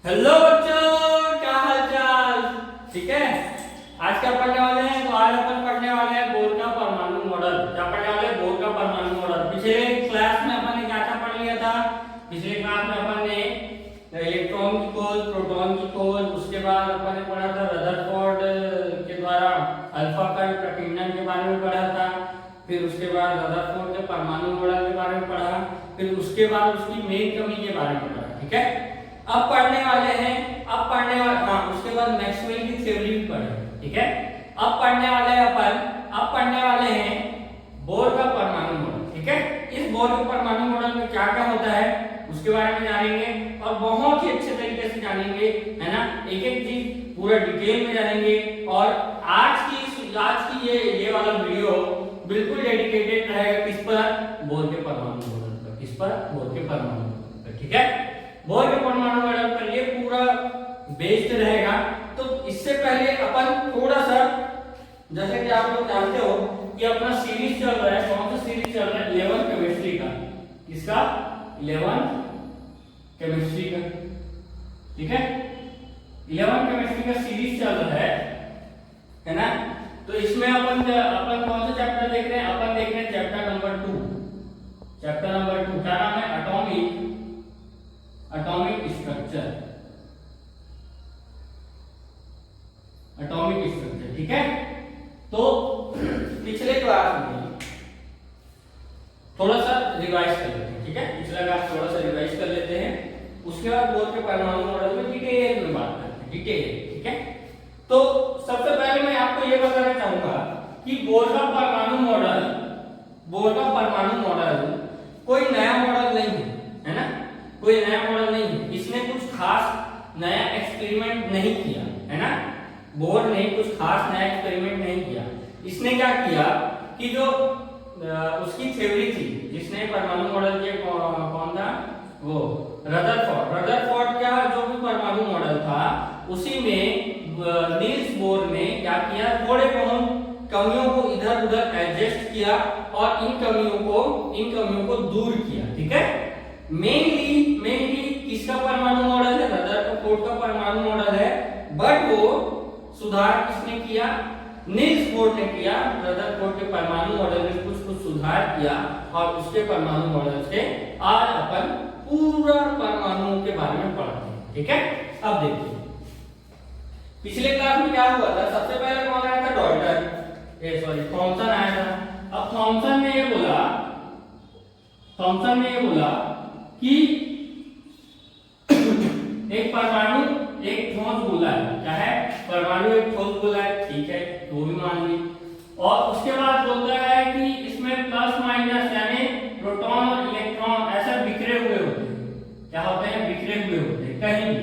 Hello बच्चों, क्या हाल चाल। ठीक है, आज क्या पढ़ने वाले हैं? तो आज अपन पढ़ने वाले हैं बोर का परमाणु मॉडल। क्या पढ़ने वाले हैं? बोर का परमाणु मॉडल। पिछले क्लास में अपन ने क्या क्या पढ़ लिया था? पिछले क्लास में अपन ने इलेक्ट्रॉन की खोज, प्रोटॉन की खोज, उसके बाद अपन ने पढ़ा था रदरफोर्ड के द्वारा अल्फा कण प्रकीर्णन के बारे में पढ़ा था। फिर उसके बाद रदरफोर्ड के परमाणु मॉडल के बारे में पढ़ा। फिर उसके बाद उसकी मेन कमी के बारे में पढ़ा। ठीक है, अब पढ़ने वाले हैं, उसके बाद मैक्सवेल की थ्योरी भी पढ़े। ठीक है, अब पढ़ने वाले हैं बोर का परमाणु मॉडल। ठीक है, इस बोर के परमाणु मॉडल में क्या क्या होता है उसके बारे में जानेंगे और बहुत ही अच्छे तरीके से जानेंगे, है ना। एक एक चीज पूरा डिटेल में जानेंगे। और आज की ये वाला वीडियो बिल्कुल डेडिकेटेड रहेगा किस पर? बोर के परमाणु मॉडल पर। किस पर? बोर के परमाणु मॉडल पर। ठीक है, बोर के परमाणु मॉडल पर ये पूरा बेस्ड रहेगा। तो इससे पहले अपन थोड़ा सा, जैसे कि आप लोग जानते हो कि अपना सीरीज चल रहा है। कौन सा सीरीज चल रहा है? 11 केमिस्ट्री का। किसका? 11 केमिस्ट्री का। ठीक है, 11 केमिस्ट्री का सीरीज चल रहा है ना। तो इसमें अपन कौन सा चैप्टर देख रहे हैं? अपन देख रहे हैं चैप्टर नंबर 2। चैप्टर नंबर 2 क्या नाम है? Atomic structure. ठीक है, तो पिछले क्लास में थोड़ा सा रिवाइज कर लेते हैं। ठीक है, पिछला क्लास थोड़ा सा रिवाइज कर लेते हैं, उसके बाद बोर के परमाणु मॉडल में डिटेल में बात करते हैं। डिटेल। ठीक है, तो सबसे पहले मैं आपको यह बताना चाहूंगा कि बोर का परमाणु मॉडल कोई नया मॉडल नहीं है ना। कोई नया मॉडल नहीं है। इसने कुछ खास नया एक्सपेरिमेंट नहीं किया, है ना। बोर ने कुछ खास नया एक्सपेरिमेंट नहीं किया। इसने क्या किया कि जो उसकी थ्योरी थी, जिसने परमाणु मॉडल के कौन था? वो रदरफोर्ड का जो भी परमाणु मॉडल था, उसी में नील्स बोर ने क्या किया? थोड़े बहुत कमियों को इधर उधर एडजस्ट किया और इन कमियों को दूर किया। ठीक है, मेनली किसका परमाणु मॉडल है? रदरफोर्ड का परमाणु मॉडल है। बट वो सुधार किसने किया? नील्स बोर ने किया। रदरफोर्ड के परमाणु मॉडल में कुछ सुधार किया और उसके परमाणु मॉडल से आज अपन पूरा परमाणुओं के बारे में पढ़ते हैं। ठीक है, अब देखिए पिछले क्लास में क्या हुआ था? सबसे पहले कौन आया था? थॉमसन आया था। अब थॉमसन ने ये बोला कि एक ठोस गोला है। क्या है? परमाणु एक ठोस गोला है। ठीक है, तो भी मान ली। और उसके बाद बोलता है कि इसमें प्लस माइनस यानी प्रोटॉन और इलेक्ट्रॉन ऐसे बिखरे हुए होते हैं। क्या होते हैं? बिखरे हुए होते हैं, कहीं भी,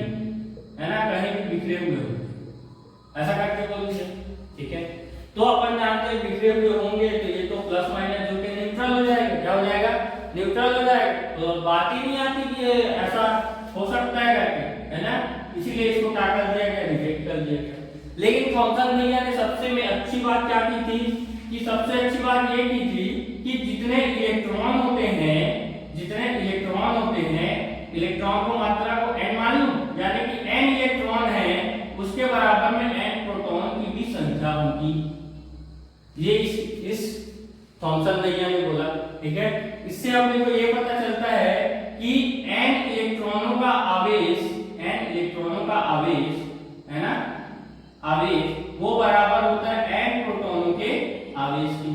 है ना, कहीं भी बिखरे हुए होते हैं। ऐसा करके बोल दिया। ठीक है, तो अपन जानते हैं बिखरे हुए होंगे तो ये तो प्लस माइनस जो कि न्यूट्रल हो जाएगा। क्या हो जाएगा? न्यूट्रल हो जाएगा। तो बात ही नहीं आती कि ये ऐसा हो सकता है करके, है ना। इसीलिए इसको क्या कर दिया गया? रिजेक्ट कर दिया गया। लेकिन थॉमसन भैया ने सबसे में अच्छी बात क्या की थी? कि सबसे अच्छी बात ये की थी कि जितने इलेक्ट्रॉन होते हैं, इलेक्ट्रॉन को मात्रा को n मान लो, यानी कि n इलेक्ट्रॉन है उसके बराबर में n प्रोटॉन की भी संख्या होगी। ये इस थॉमसन भैया ने बोला। ठीक है, इससे अपने को ये पता चलता है कि n इलेक्ट्रॉनों का आवेश है ना, आवेश वो बराबर होता है n प्रोटॉनों के आवेश की।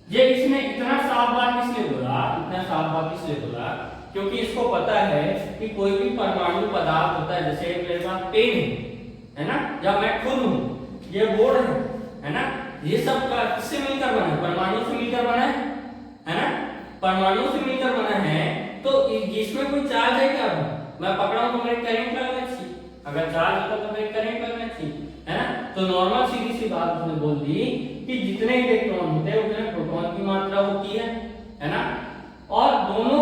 ये इसने इतना साफ बात इसलिए बोला क्योंकि इसको पता है कि कोई भी परमाणु पदार्थ होता है, जैसे मेरे पास पेन है ना, या मैं खुद हूं, ये बोर्ड है ना, ये सब किससे मिलकर बना है? परमाणु से मिलकर बना है ना। परमाणु से मिलकर बना है तो इसमें कोई चार्ज है क्या? मैं पकड़ा तो मेरे करंट लगना चाहिए। अगर चार्ज होता तो मेरे करंट लगना चाहिए, है ना। तो नॉर्मल सीधी सी बात उसने बोल दी कि जितने इलेक्ट्रॉन होते हैं उतने प्रोटॉन की मात्रा होती है ना। और दोनों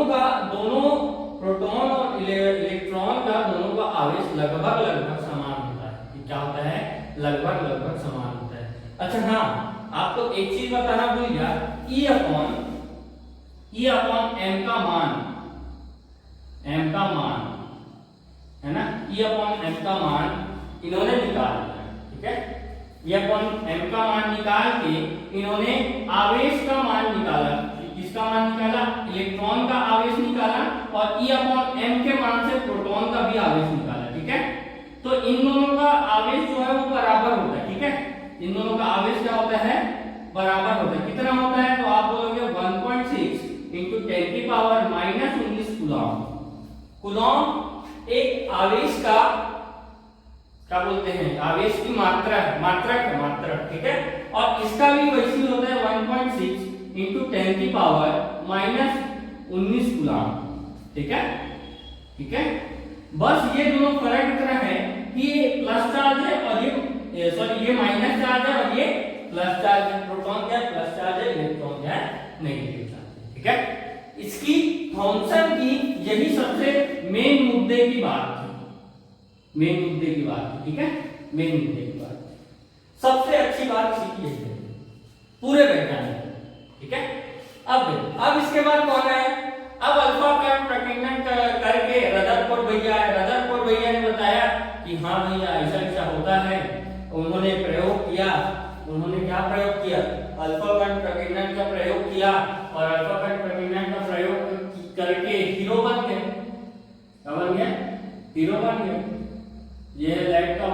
प्रोटॉन और इलेक्ट्रॉन का आवेश लगभग समान होता है। क्या होता है? लगभग समान होता है। अच्छा हाँ, आपको एक चीज बताना भूल गया। E अपॉन m का मान E अपॉन m का मान इन्होंने निकाल लिया, ठीक है। E अपॉन m का मान निकाल के इन्होंने आवेश का मान निकाला। किसका मान निकाला? इलेक्ट्रॉन का आवेश निकाला और E अपॉन m के मान से प्रोटॉन का भी आवेश निकाला, ठीक है। तो इन दोनों का आवेश जो है वो बराबर होता है, ठीक है। इन दोनों का आवेश क्या होता है? बराबर होता है। कितना होता है? तो आप बोलोगे 1.6 into 10 की पावर माइनस 19 कूलॉम। कूलॉम एक आवेश का क्या बोलते हैं? आवेश की मात्रा है, मात्रक, ठीक है। और इसका भी वैसी होता है 1.6 into 10 की पावर माइनस 19 कूलॉम, ठीक है, ठीक है। बस ये दोनों फर्क इतना है कि ये प्लस चार्ज है और ये माइनस चार्ज है और ये प्लस चार्ज है। प्रोटॉन क्या है? प्लस चार्ज है, इलेक्ट्रॉन क्या है? नेगेटिव चार्ज है, ठीक है। इसकी थॉमसन की यही सबसे मेन मुद्दे की बात थी, मेन मुद्दे की बात थी, ठीक है। मेन मुद्दे की बात सबसे अच्छी बात सीखी है पूरे वैज्ञानिक, ठीक है। अब इसके बाद कौन है? अब अल्फा का प्रकीर्णन करके रदरफोर्ड भैया है। रदरफोर्ड भैया ने बताया कि हाँ भैया ऐसा ऐसा होता है। उन्होंने प्रयोग किया। उन्होंने क्या प्रयोग किया? अल्फा कण प्रकीर्णन का प्रयोग किया और अल्फा कण प्रकीर्णन का प्रयोग करके हीरो बन गए। क्या बन गया? हीरो बन गए। ये लेड का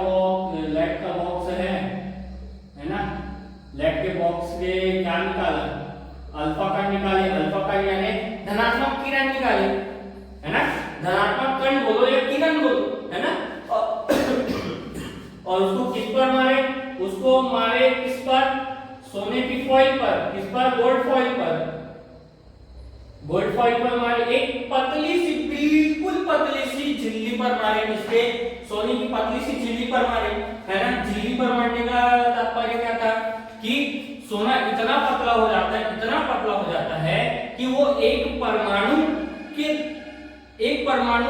बॉक्स है ना। लेड के बॉक्स के क्या निकाला? अल्फा कण निकाले। अल्फा कण यानी धनात्मक किरण निकाले, है ना। धनात्मक कण बोलो या किरण बोलो, है ना। और उसको किस पर मारे? उसको मारे किस पर? सोने की फॉइल पर। किस पर? गोल्ड फॉइल पर। गोल्ड फॉइल पर मारे। एक पतली सी, बिल्कुल पतली सी झिल्ली पर मारे। किसके? सोने की पतली सी झिल्ली पर मारे, है ना। झिल्ली पर मारने का तात्पर्य क्या था कि सोना इतना पतला हो जाता है, इतना पतला हो जाता है कि वो एक परमाणु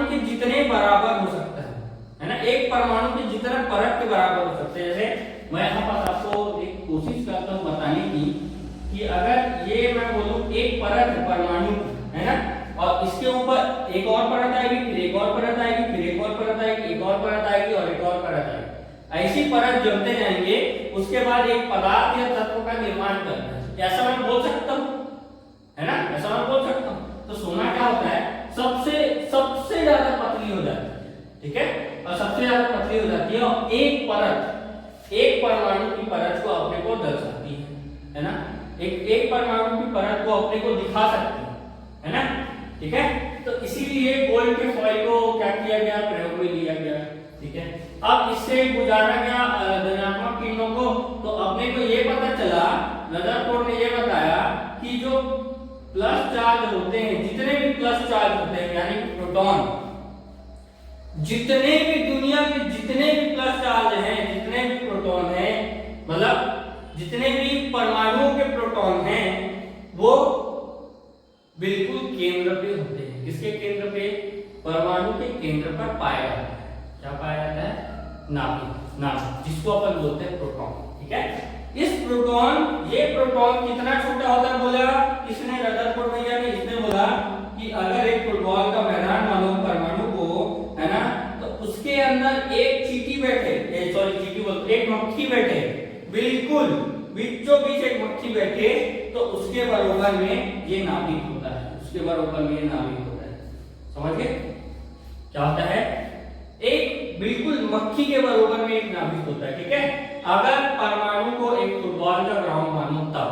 के जितने बराबर हो सकता है ना। एक परमाणु के जितना परत के बराबर हो सकते हैं। जैसे मैं यहाँ पर आपको एक कोशिश करता हूँ बताने की कि अगर ये मैं बोलूँ एक परत है परमाणु, है ना, और इसके ऊपर एक और परत आएगी, फिर एक और परत आएगी, फिर एक और परत आएगी, एक और परत आएगी और एक और परत आएगी। ऐसी परत जमते जाएंगे, उसके बाद एक पदार्थ या तत्व का निर्माण करना है। ऐसा मैं बोल सकता हूँ, है ना, ऐसा मैं बोल सकता हूँ। तो सोना क्या होता है? सबसे ज्यादा पतली हो जाती है, ठीक है। और सबसे ज्यादा पतली हो जाती है और एक परत, एक परमाणु की परत को अपने को दर्शाती है ना। एक परमाणु की परत को अपने को दिखा सकती है ना, ठीक है। तो इसीलिए गोल्ड के फॉइल को क्या किया गया? प्रयोग में लिया गया, ठीक है। अब इससे गुजारा गया धनात्मक किरणों को। तो अपने को ये पता चला, रदरफोर्ड ने ये बताया कि जो प्लस चार्ज होते हैं, जितने भी प्लस चार्ज होते हैं यानी प्रोटॉन, जितने भी दुनिया के जितने भी प्लस चार्ज हैं, जितने भी प्रोटॉन हैं, मतलब जितने भी परमाणुओं के प्रोटॉन हैं, वो बिल्कुल केंद्र पे होते हैं। किसके केंद्र पे? परमाणु के केंद्र पर पाया जाता है। क्या पाया जाता है? नाभिक, जिसको अपन बोलते हैं प्रोटॉन, ठीक है। इस प्रोटॉन, ये प्रोटॉन कितना छोटा होता है बोला इसने? रदरफोर्ड भैया ने इसने बोला कि अगर एक फुटबॉल का मैदान मानो परमाणु को, है ना, तो उसके अंदर एक चींटी बैठे, एक मक्खी बैठे, बिल्कुल बीचों बीच एक मक्खी बैठे, तो उसके बराबर में ये नाभिक होता है। उसके बराबर में ये नाभिक होता है। समझ गए क्या होता है? एक बिल्कुल मक्खी के बराबर में एक नाभिक होता है, ठीक है। अगर परमाणु को एक फुटबॉल का ग्राउंड मानो तब,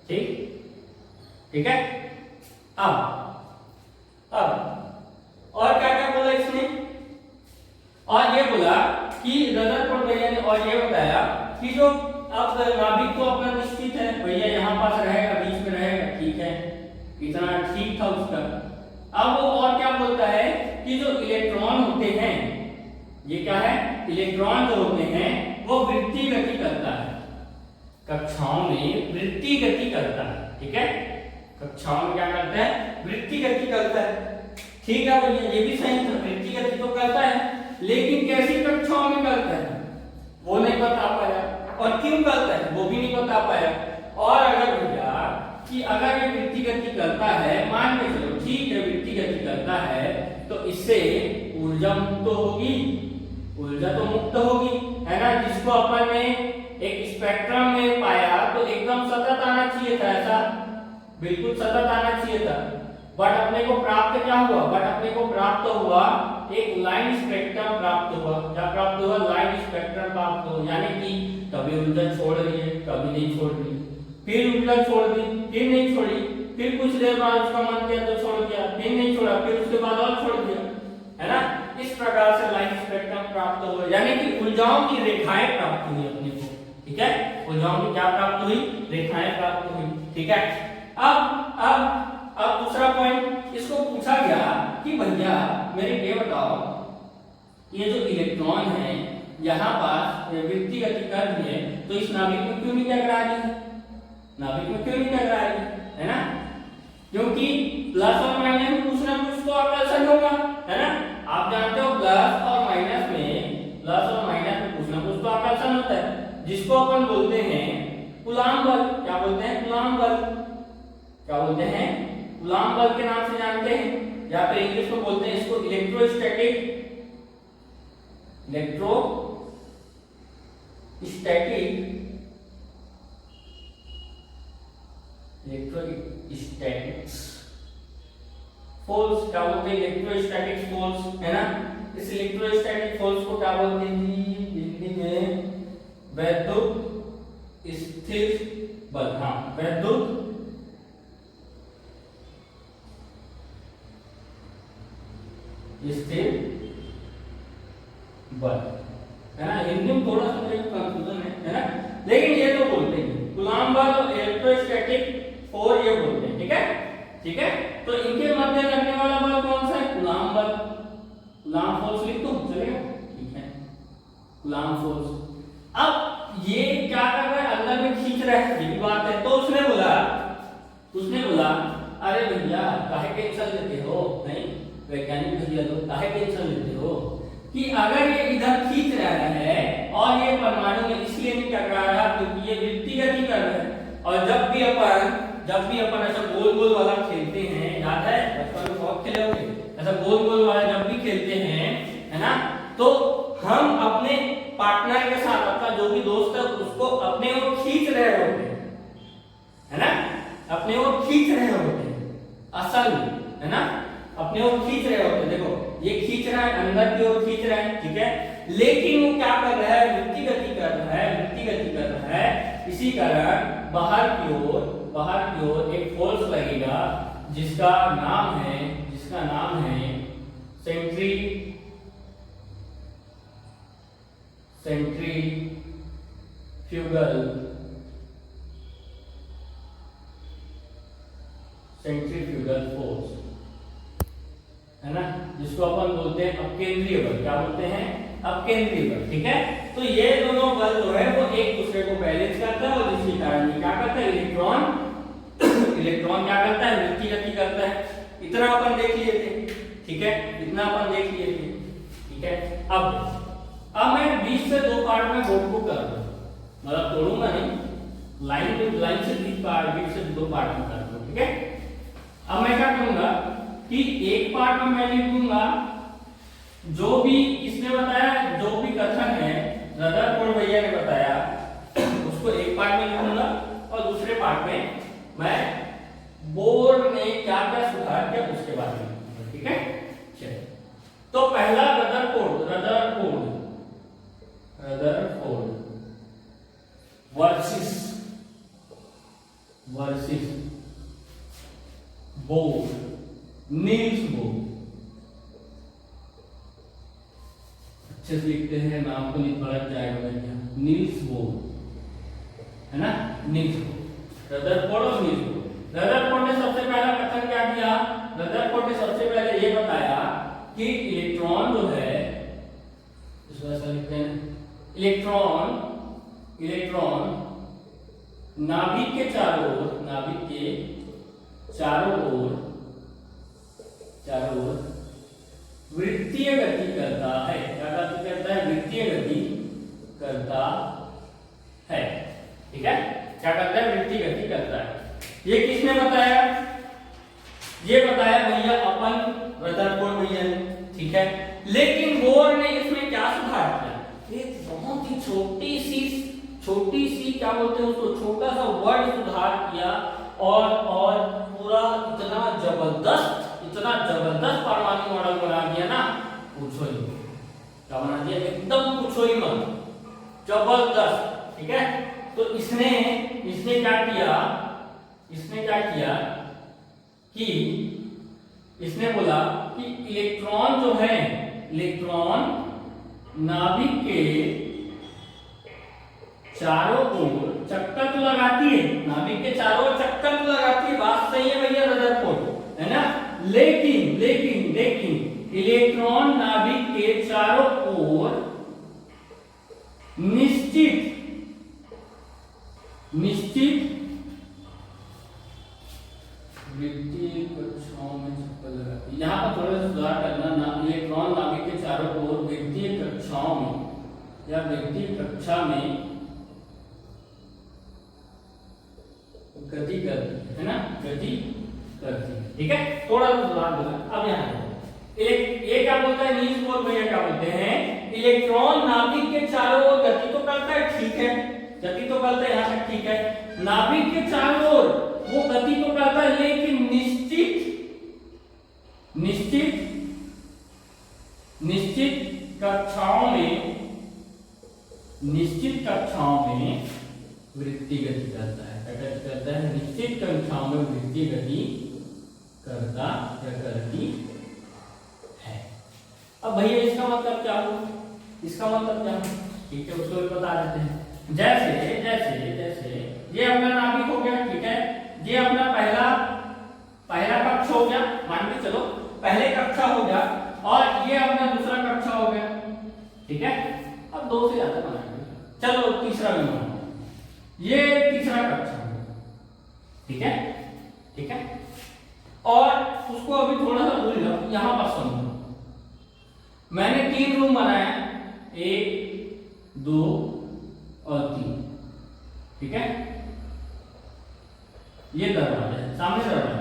ठीक है। अब और क्या क्या बोला इसने? और ये बोला कि रदरफोर्ड भैया ने और ये बताया कि जो अब नाभिक तो अपना निश्चित है, भैया यहाँ पास रहेगा, बीच में रहेगा, ठीक है, इतना ठीक था उसका। अब वो और क्या बोलता है कि जो इलेक्ट्रॉन होते हैं, ये क्या है? इलेक्ट्रॉन जो होते हैं वो वृत्तीय गति करता है। कक्षाओं में वृत्तीय गति करता है, ठीक है। कक्षाओं में क्या करता है? वृत्तीय गति करता है, ठीक है भैया, ये भी सही था, वृत्तीय गति तो करता है, लेकिन कैसी कक्षाओं में करता है वो नहीं बता पाया, और क्यों करता है वो भी नहीं बता पाया। और अगर भैया कि अगर ये वृत्तीय गति करता है, मान के चलो ठीक है वृत्तीय गति करता है, तो इससे ऊर्जा मुक्त होगी, ऊर्जा तो मुक्त होगी, है ना, जिसको अपन ने एक स्पेक्ट्रम में पाया तो एकदम सतत आना चाहिए था, ऐसा बिल्कुल सतत आना चाहिए था, बट अपने को प्राप्त क्या हुआ, बट अपने को प्राप्त हुआ एक लाइन स्पेक्ट्रम प्राप्त हुआ। क्या प्राप्त हुआ, लाइन स्पेक्ट्रम प्राप्त हुआ, यानी कि कभी ऊर्जा छोड़ रही है, कभी नहीं छोड़ रही, फिर ऊर्जा छोड़ दी, फिर नहीं छोड़ी, फिर कुछ देर बाद उसका मन किया तो छोड़ दिया, फिर नहीं छोड़ा, फिर उसके बाद और छोड़ दिया, है ना। इस प्रकार से लाइन स्पेक्ट्रम प्राप्त हुआ, यानी कि ऊर्जाओं की रेखाएं प्राप्त हुई अपने को, ठीक है, ऊर्जाओं की क्या प्राप्त हुई, रेखाएं प्राप्त हुई, ठीक है। अब दूसरा पॉइंट, इसको पूछा गया कि भैया मेरे ये बताओ, ये जो इलेक्ट्रॉन है यहाँ पास वृत्तीय गति कर रही है, तो इस नाभिक में क्यों नहीं टकरा रही है, नाभिक में क्यों नहीं टकरा रही है ना, क्योंकि प्लस और माइनस में कुछ ना कुछ तो आकर्षण होगा, है ना। आप जानते हो प्लस और माइनस में, प्लस और माइनस में कुछ ना कुछ तो आकर्षण होता है, जिसको अपन बोलते हैं कूलाम्ब बल। क्या बोलते हैं, कूलाम्ब बल। क्या बोलते हैं, कूलाम्ब बल के नाम से जानते हैं, या फिर इंग्लिश में बोलते हैं इसको इलेक्ट्रोस्टैटिक, इलेक्ट्रोस्टैटिक्स फोर्स। क्या बोलते हैं, इलेक्ट्रोस्टैटिक फोर्स, है ना। इस इलेक्ट्रोस्टैटिक फोर्स को क्या बोलते हैं जी, हिंदी में वैद्युत स्थिर बल। हाँ, वैद्युत स्थिर बल, है ना। हिंदी में थोड़ा सा मुझे कंफ्यूजन है ना, लेकिन ये तो बोलते हैं कूलाम्ब बल और इलेक्ट्रोस्टैटिक फोर्स, ये बोलते हैं, ठीक है, ठीक है। तो इनके मध्य लगने वाला बल कौन सा है, कूलाम्ब बल। कूलाम्ब फोर्स लिख दूं, चलेगा, ठीक है, कूलाम्ब फोर्स। अब ये क्या कर रहा है, अंदर में खींच रहा है, ये बात है। तो उसने बोला अरे भैया काहे टेंशन लेते हो, नहीं वैज्ञानिक भैया लोग काहे टेंशन लेते हो, कि अगर ये इधर खींच रहा है और ये परमाणु में इसलिए नहीं टकरा रहा क्योंकि ये वृत्तीय गति कर रहा है। और जब भी अपन ऐसा गोल गोल वाला खेलते हैं, याद है बचपन में बहुत खेले होंगे, ऐसा गोल गोल वाला जब भी खेलते हैं, है ना, तो हम अपने पार्टनर के साथ, अपना जो भी दोस्त है उसको अपने ओर खींच रहे होते हैं, है ना, अपने ओर खींच रहे होते हैं, असल में, है ना, अपने ओर खींच रहे होते हैं। देखो ये खींच रहा है, अंदर की ओर खींच रहा है, ठीक है, लेकिन वो क्या कर रहा है, वृत्तीय गति कर रहा है, वृत्तीय गति कर रहा है। इसी कारण बाहर की ओर एक फोर्स लगेगा जिसका नाम है सेंट्रीफ्यूगल फोर्स, है ना, जिसको अपन बोलते हैं अपकेंद्रीय बल। क्या बोलते हैं, अपकेंद्रीय बल, ठीक है। तो ये दोनों बल जो है वो एक दूसरे को बैलेंस करता है, और जिसके कारण ये क्या करता है, इलेक्ट्रॉन क्या करता है, वृत्तीय गति करता है। इतना अपन देख लिए थे, ठीक है, इतना अपन देख लिए थे, ठीक है। अब मैं 20 से 2 पार्ट में बोर्ड को कर दूं, मतलब तोड़ूंगा नहीं, लाइन से 20 से 2 पार्ट में कर दूं, ठीक है। अब मैं क्या करूंगा कि एक पार्ट में मैं लिख दूंगा जो भी इसने बताया, जो भी कथन है रदरफोर्ड भैया ने बताया, उसको एक पार्ट में लिखूंगा, और दूसरे पार्ट में मैं बोर्ड ने क्या क्या सुधार किया उसके बारे में लिखूंगा, ठीक है। चलिए, तो पहला Rutherford versus bore, Niels Bohr, अच्छे से लिखते हैं, नाम को नहीं पढ़ा जाएगा, नील्स बोर, है ना, नील्स बोर, रदरफोर्ड और नील्स बोर। रदरफोर्ड ने सबसे पहला कथन क्या किया, रदरफोर्ड ने सबसे पहले ये बताया कि इलेक्ट्रॉन जो है, इसको ऐसा लिखते हैं, इलेक्ट्रॉन नाभिक के चारों ओर वृत्तीय गति करता है। क्या गति करता है, वृत्तीय गति करता है, ठीक है। क्या करता है, वृत्तीय गति करता है। ये किसने बताया, ये बताया भैया अपन रदरफोर्ड भैया ने, ठीक है। लेकिन बोर ने इसमें क्या सुधार किया, एक बहुत ही छोटी सी क्या बोलते हैं उसको, छोटा सा वर्ड सुधार किया और पूरा इतना जबरदस्त परमाणु मॉडल बना दिया ना, पूछो ही क्या बना दिया, एकदम पूछो ही मत, जबरदस्त। ठीक है, तो इसने क्या किया कि इसने बोला कि इलेक्ट्रॉन जो है, इलेक्ट्रॉन नाभिक के चारों ओर चक्कर तो लगाती है, नाभिक के चारों ओर चक्कर तो लगाती है, बात सही है भैया रदरफोर्ड, है ना। लेकिन इलेक्ट्रॉन नाभिक के चारों ओर निश्चित वृत्तीय कक्षाओं में चक्कर लगाती है। यहाँ पर थोड़ा सा सुधार करना ना, इलेक्ट्रॉन नाभिक के चारों ओर वृत्तीय कक्षाओं में या वृत्तीय कक्षा में गति करती है ना, गति करती है। ठीक है, थोड़ा सा सुधार करना। अब यहाँ ये क्या बोलता है नील्स बोर भैया, क्या बोलते हैं, इलेक्ट्रॉन नाभिक के चारों ओर गति तो करता है, ठीक है, गति तो करता है, यहाँ तक ठीक है, नाभिक के चारों ओर वो गति तो करता है, लेकिन निश्चित कक्षाओं में वृत्तीय गति करता है, निश्चित कक्षाओं में वृत्तीय गति करता या करती है। अब भैया इसका मतलब क्या हुआ, ठीक है, उसको भी बता देते हैं। जैसे ये अपना नाभिक हो गया, ठीक है, ये अपना पहला कक्ष हो गया, मान के चलो पहले कक्षा हो गया, और ये अपना दूसरा कक्षा हो गया। ठीक है, अब दो से ज्यादा बनाएंगे, चलो तीसरा भी बनाओ, ये तीसरा कक्षा हो गया। ठीक है, और उसको अभी थोड़ा सा भूल जाओ, यहां पर समझो, मैंने 3 रूम बनाया, 1 2 और 3। ठीक है, ये दरवाजा है, सामने दरवाजा है।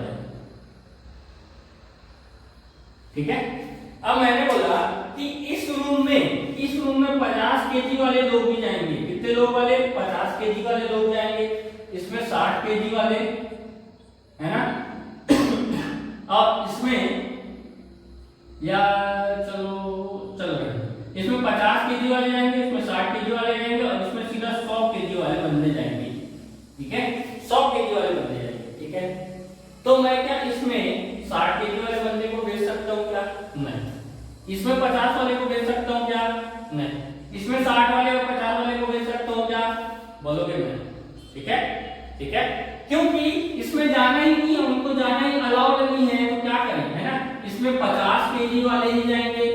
ठीक है, अब मैंने बोला कि इस रूम में 50 केजी वाले लोग भी जाएंगे। कितने लोग वाले, 50 केजी वाले लोग जाएंगे, इसमें 60 केजी वाले, है ना, और इसमें या चलो इसमें 50 केजी वाले जाएंगे, इसमें 60 केजी वाले जाएंगे, और इसमें सीधा 100 केजी वाले बंदे जाएंगे। ठीक है, 100 केजी वाले बंदे जाएंगे। ठीक है, तो मैं क्या इसमें 60 केजी वाले बंदे को भेज सकता हूँ क्या, नहीं। इसमें 50 वाले को भेज सकता हूँ क्या, नहीं। इसमें 60 वाले और 50 वाले को भेज सकता हूँ क्या, बोलोगे नहीं। ठीक है, क्योंकि इसमें जाना ही नहीं है, उनको जाना ही अलाउड नहीं है, तो क्या करें, है ना, इसमें 50 केजी वाले ही जाएंगे,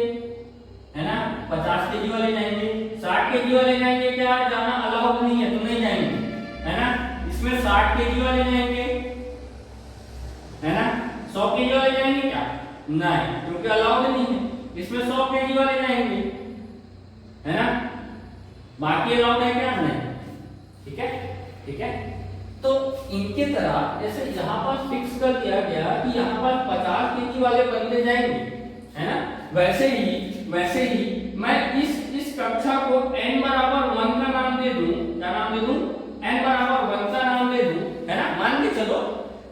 है ना, 50 केजी वाले जाएंगे, 60 केजी वाले जाएंगे, क्या जाना अलाउड नहीं है तो नहीं जाएंगे, है ना। इसमें 60 केजी वाले जाएंगे, है ना, 100 केजी वाले जाएंगे क्या, नहीं, क्योंकि अलाउड नहीं है। इसमें 100 केजी वाले जाएंगे, है ना, बाकी अलाउड है क्या, नहीं। ठीक है, तो इनके तरह जैसे यहाँ पर फिक्स कर दिया गया कि यहाँ पर 50 केजी वाले बंदे जाएंगे, है ना, वैसे ही मैं इस कक्षा को n बराबर 1 का नाम दे दूं, क्या नाम दे दूं, n बराबर 1 का नाम दे दूं, है ना। मान के चलो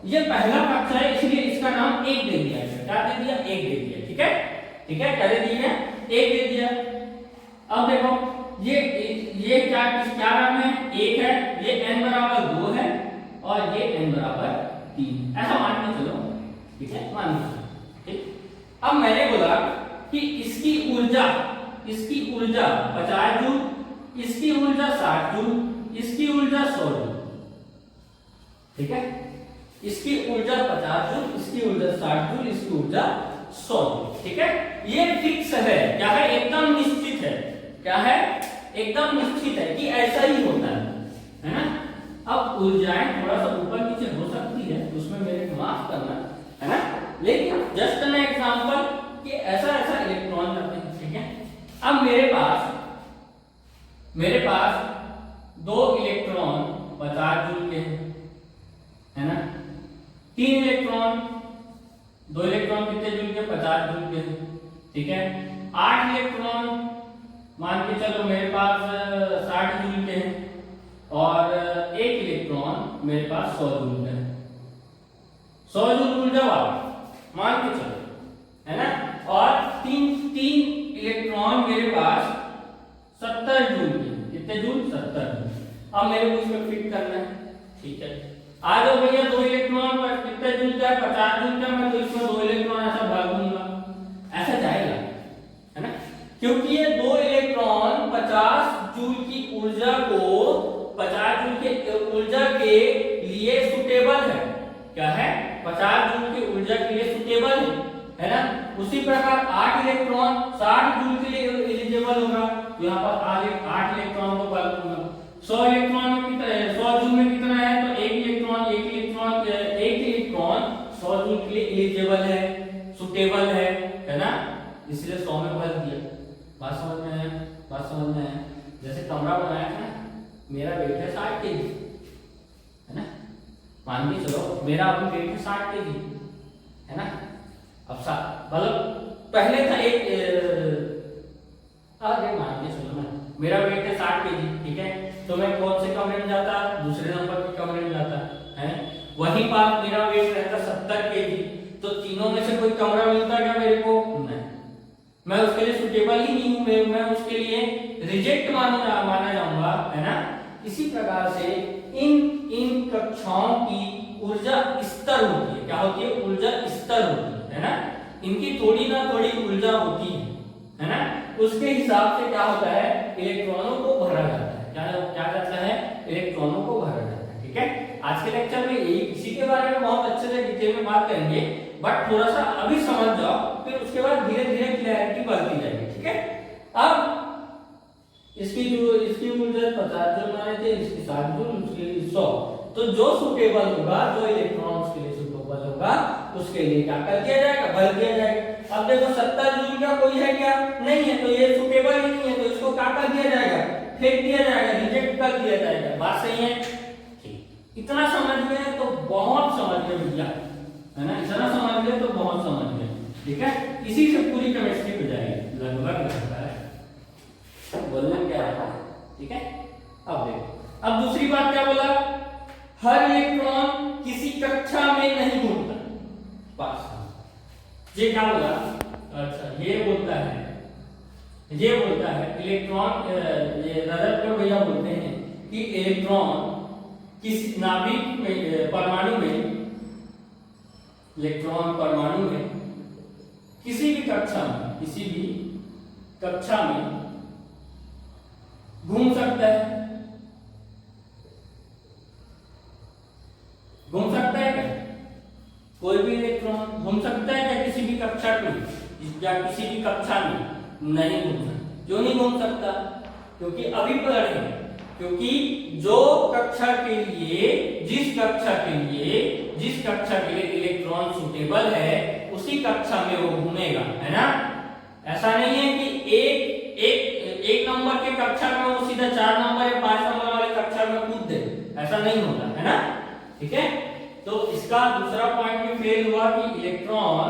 ये पहला कक्षा है, इसलिए इसका नाम 1 दे दिया है, क्या दे दिया, 1 दे दिया। ठीक है, क्या दे दिया, 1 दे दिया। अब देखो ये क्या नाम है, 1 है, ये n बराबर 2 है, और ये n बराबर 3, ऐसा मान के चलो। ठीक है, मान के चलो। ठीक, अब मैंने बोला कि इसकी ऊर्जा 50 जूल, इसकी ऊर्जा 60 जूल, इसकी ऊर्जा 100 जूल। ठीक है, इसकी ऊर्जा 50 जूल, इसकी ऊर्जा 60 जूल, इसकी ऊर्जा 100 जूल। ठीक है, ये फिक्स है, क्या है, एकदम निश्चित है, क्या है, एकदम निश्चित है कि ऐसा ही होता है ना। अब ऊर्जाएं थोड़ा सा ऊपर नीचे हो सकती है, उसमें मेरे माफ करना, है ना, लेकिन जस्ट एन एग्जांपल कि ऐसा इलेक्ट्रॉन करते हैं। ठीक है, अब मेरे पास 2 इलेक्ट्रॉन 50 जूल के हैं, है ना, 3 इलेक्ट्रॉन, 2 इलेक्ट्रॉन कितने जूल के, 50 जूल के हैं। ठीक है। 8 इलेक्ट्रॉन मान के चलो मेरे पास 60 जूल के हैं और 1 इलेक्ट्रॉन मेरे पास 100 जूल का है। 100 जूल ऊर्जा वाला मान के चलो, है ना। और तीन इलेक्ट्रॉन मेरे पास 70 जूल के, कितने जूल? 70 जूल। अब मेरे को इसमें फिट करना है, ठीक है। आ जाओ भैया, 2 इलेक्ट्रॉन पर कितने जूल का? 50 जूल का। मैं तो इसमें 2 इलेक्ट्रॉन ऐसा भाग दूंगा, ऐसा जाएगा, है ना, क्योंकि ये 2 इलेक्ट्रॉन 50 जूल की ऊर्जा को 50 जूल के ऊर्जा के लिए सुटेबल है। क्या है? 50 जूल की ऊर्जा के लिए सुटेबल है ना। उसी प्रकार 8 इलेक्ट्रॉन 60 जूल के लिए एलिजिबल होगा, तो यहाँ पर 8 इलेक्ट्रॉन को भाग दूंगा। 100 इलेक्ट्रॉन में कितना है? 100 जूल में कितना है? तो 1 इलेक्ट्रॉन 100 जूल के लिए एलिजिबल है, सुटेबल है ना, इसलिए 100 में भर दिया। बात समझ में आया? बात समझ में आया? जैसे कमरा बनाया था ना, मेरा वेट है 60 केजी, है ना, मान के चलो मेरा अभी वेट है 60 केजी, है ना। अब मतलब पहले था मान के चलो ना मेरा वेट है 60 केजी, ठीक है, तो मैं कौन से कमरे में जाता? दूसरे नंबर के कमरे में जाता, है। वहीं पर मेरा वेट रहता 70 केजी, तो तीनों में से कोई कमरा मिलता क्या मेरे को? नहीं, मैं उसके लिए सुटेबल ही नहीं हूं, मैं उसके लिए रिजेक्ट माना जाऊंगा, है ना। इसी प्रकार से इन कक्षाओं की ऊर्जा स्तर होती है। क्या होती है? ऊर्जा स्तर होती है ना। इनकी थोड़ी ना थोड़ी ऊर्जा होती है ना। उसके हिसाब से क्या होता है? इलेक्ट्रॉनों को भरा जाता है। क्या जाता है? इलेक्ट्रॉनों को भरा जाता है, ठीक है। आज के लेक्चर में इसी के बारे में बहुत अच्छे से डिटेल में बात करेंगे, बट थोड़ा सा अभी समझ जाओ, फिर उसके बाद धीरे धीरे क्लैरिटी बढ़ती जाएगी, ठीक है। अब इसकी ऊर्जा 50 जूल माने थे, इसकी 60 जूल, उसके लिए 100। तो जो सुटेबल होगा, जो इलेक्ट्रॉन उसके लिए सुटेबल होगा, उसके लिए क्या कर दिया जाएगा? भर दिया जाएगा। अब देखो 70 जूल का कोई है क्या? नहीं है, तो ये सुटेबल ही नहीं है, तो इसको क्या कर दिया जाएगा? फेंक दिया जाएगा, रिजेक्ट कर दिया जाएगा। बात सही है? ठीक, इतना समझ गए तो बहुत समझ गए भैया, है ना। इतना समझ गए तो बहुत समझ गए, ठीक है। इसी से पूरी केमिस्ट्री हो जाएगी, लगभग लगता है। बोलना क्या है, ठीक है। अब देखो, अब दूसरी बात क्या बोला? हर इलेक्ट्रॉन किसी कक्षा में नहीं घूमता। बस ये क्या बोला? अच्छा, ये बोलता है इलेक्ट्रॉन, ये रदरफोर्ड भैया बोलते हैं कि इलेक्ट्रॉन किसी नाभिक में, परमाणु में, इलेक्ट्रॉन परमाणु में किसी भी कक्षा में घूम सकता है। घूम सकता है क्या? कोई भी इलेक्ट्रॉन घूम सकता है क्या किसी भी कक्षा में या किसी भी कक्षा में? नहीं घूम सकता। क्यों नहीं घूम सकता? क्योंकि अभी पढ़े, क्योंकि जो कक्षा के लिए, जिस कक्षा के लिए इलेक्ट्रॉन सुटेबल है, उसी कक्षा में वो घूमेगा, है ना। ऐसा नहीं है कि एक नंबर के कक्षा में वो सीधा 4 नंबर या 5 नंबर वाले कक्षा में कूद दे, ऐसा नहीं होता, है ना, ठीक है। तो इसका दूसरा पॉइंट भी फेल हुआ कि इलेक्ट्रॉन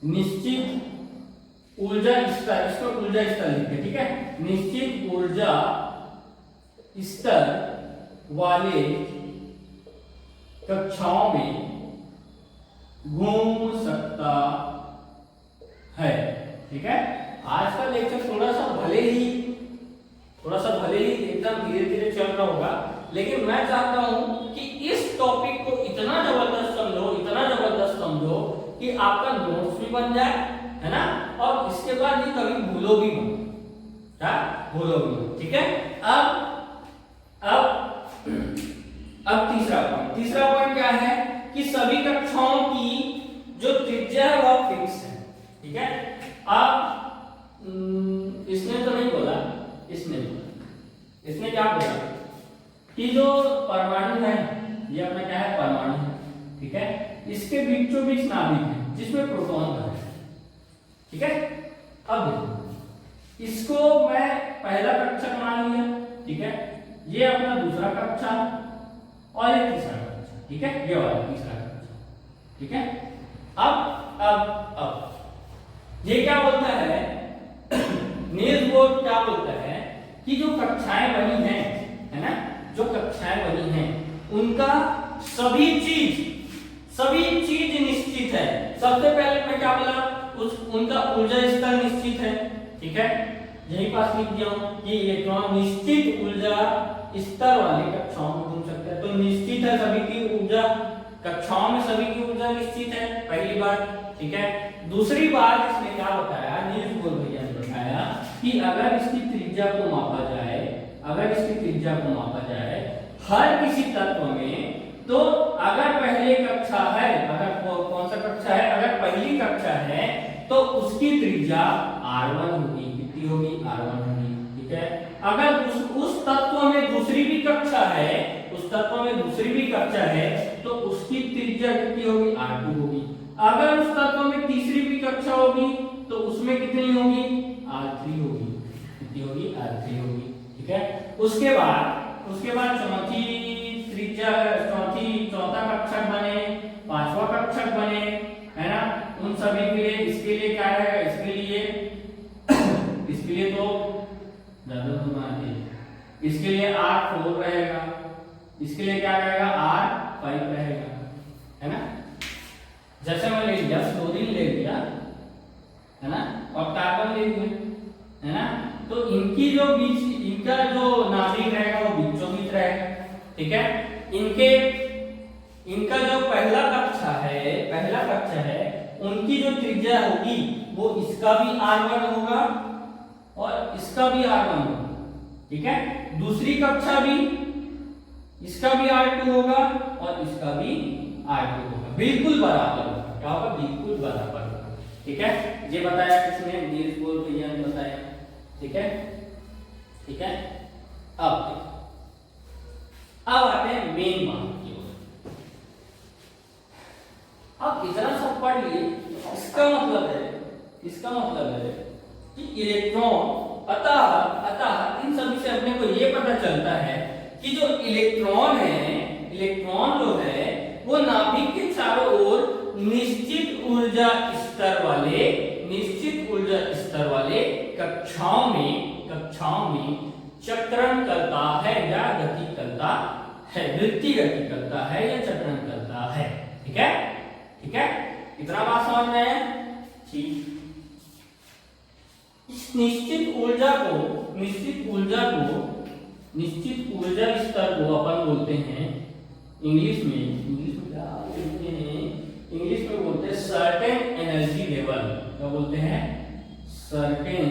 निश्चित ऊर्जा स्तर, इसको ऊर्जा स्तर लिखते, ठीक है, निश्चित ऊर्जा स्तर वाले कक्षाओं में घूम सकता है, ठीक है। आज का लेक्चर थोड़ा सा भले ही एकदम धीरे धीरे चल रहा होगा, लेकिन मैं चाहता हूं कि इस टॉपिक को इतना जबरदस्त समझो कि आपका नोट्स भी बन जाए, है ना, और इसके बाद ये कभी भूलो भी मत, ठीक है। अब तीसरा पॉइंट क्या है कि सभी कक्षाओं की जो त्रिज्या है वह फिक्स है, ठीक है। अब इसने तो नहीं बोला, इसने क्या बोला कि जो परमाणु है, ये अपना क्या है? परमाणु है, ठीक है। इसके बीचों बीच नाभिक है जिसमें प्रोटॉन भरा है, ठीक है। अब देखो, इसको मैं पहला कक्षा मान लिया, ठीक है, ये अपना दूसरा कक्षा और ये तीसरा कक्षा, ठीक है, ये वाला तीसरा कक्षा, ठीक है। अब ये क्या बोलता है, नील्स बोर क्या बोलता है कि जो कक्षाएं बनी हैं, है ना, जो कक्षाएं बनी हैं उनका सभी चीज निश्चित है। सबसे पहले मैं क्या बोला, उनका ऊर्जा स्तर निश्चित है, ठीक है, यही पास लिख दिया हूं कि इलेक्ट्रॉन निश्चित ऊर्जा स्तर वाली कक्षाओं में घूम सकते हैं। तो निश्चित है सभी की ऊर्जा, कक्षाओं में सभी की ऊर्जा निश्चित है, पहली बात, ठीक है। दूसरी बात इसने क्या बताया, नील्स बोर भैया ने बताया कि अगर इसकी त्रिज्या को मापा जाए, हर किसी तत्व में, तो अगर पहले कक्षा है, अगर कौन सा कक्षा है, अगर पहली कक्षा है तो उसकी त्रिज्या R1 होगी, कितनी होगी, R1 होगी, ठीक है। अगर उस तत्व में दूसरी भी कक्षा है, तो उसकी त्रिज्या कितनी होगी, R2 होगी। अगर उस तत्व में तीसरी भी कक्षा होगी तो उसमें कितनी होगी, R3 होगी, कितनी होगी, R3 होगी, ठीक है। उसके बाद चौथा कक्षक बने, पांचवा कक्षक बने, है ना, उन सभी के लिए, इसके लिए क्या रहेगा, इसके लिए तो इसके लिए R4 रहेगा, इसके लिए क्या रहेगा, R5 रहेगा, है ना। जैसे मैं ले लिया फ्लोरीन ले लिया, है ना, और कार्बन ले लिया, है ना, तो इनका जो नाभिक रहेगा वो बीचों बीच रहेगा, ठीक है। इनका जो पहला कक्षा है उनकी जो त्रिज्या होगी वो इसका भी R1 होगा और इसका भी R1 होगा, ठीक है। दूसरी कक्षा भी, इसका भी R2 होगा और इसका भी R2 होगा, बिल्कुल बराबर होगा, क्या होगा, बिल्कुल बराबर होगा, ठीक है। ये बताया किसने, नील्स बोर भैया ने बताया, ठीक है। अब आते हैं मेन बात की ओर। अब इतना सब पढ़ लिए, इसका मतलब है कि इलेक्ट्रॉन, अतः इन सभी से अपने को ये पता चलता है कि जो इलेक्ट्रॉन जो है वो नाभिक के चारों ओर निश्चित ऊर्जा स्तर वाले कक्षाओं में चक्रण करता है या गति करता है, वृत्ति गति करता है या चक्रण करता है, ठीक है। इतना बात समझ में आया, ठीक। इस निश्चित ऊर्जा स्तर को अपन बोलते हैं इंग्लिश में क्या बोलते हैं, इंग्लिश में बोलते हैं सर्टेन एनर्जी लेवल, क्या बोलते हैं, सर्टेन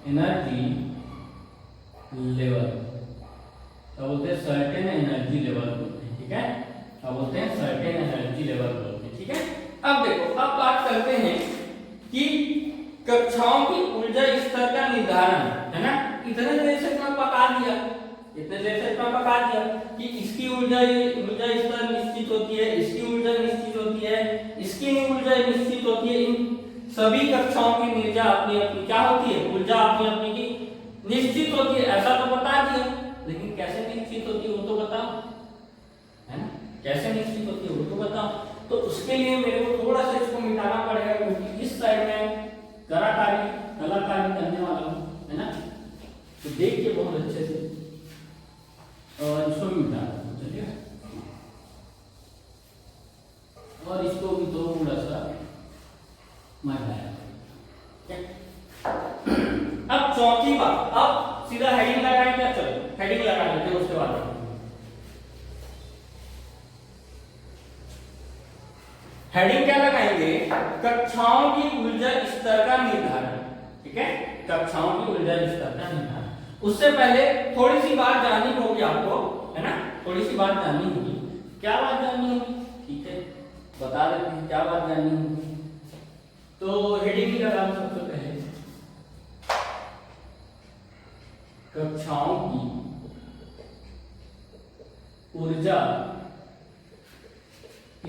एनर्जी लेवल, क्या बोलते हैं, सर्टेन एनर्जी लेवल बोलते हैं, ठीक है। क्या बोलते हैं, सर्टेन एनर्जी लेवल बोलते हैं, ठीक है। अब देखो, अब बात करते हैं कि कक्षाओं की ऊर्जा स्तर का निर्धारण, है ना। इतने देर से मैं पका दिया कि इसकी ऊर्जा स्तर निश्चित होती है, इसकी ऊर्जा निश्चित होती है, इसकी ऊर्जा निश्चित होती है। इन सभी कक्षाओं की ऊर्जा अपनी अपनी क्या होती है, ऊर्जा अपनी अपनी की निश्चित होती है, ऐसा तो बता दिया, लेकिन कैसे निश्चित होती है वो तो बताओ, है ना, कैसे निश्चित होती है वो तो बताओ। तो उसके लिए मेरे को थोड़ा सा इसको मिटाना पड़ेगा, क्योंकि इस साइड में कलाकारी करने वाला हूं, है ना। तो देखिए बहुत अच्छे से, और इसको भी मिटा दो, चलिए, और इसको भी थोड़ा सा मिटाया। अब चौथी बात, अब सीधा हेडिंग लगाएं क्या, चलो हेडिंग लगा लेते हैं, उसके बाद हेडिंग क्या लगाएंगे, कक्षाओं की ऊर्जा स्तर का निर्धारण, ठीक है, कक्षाओं की ऊर्जा स्तर का निर्धारण। उससे पहले थोड़ी सी बात जाननी होगी आपको, है ना, थोड़ी सी बात जाननी होगी। क्या बात जाननी होगी, ठीक है, बता देते हैं क्या बात जाननी होगी। तो हेडिंग ही लगा सबसे पहले, कक्षाओं की ऊर्जा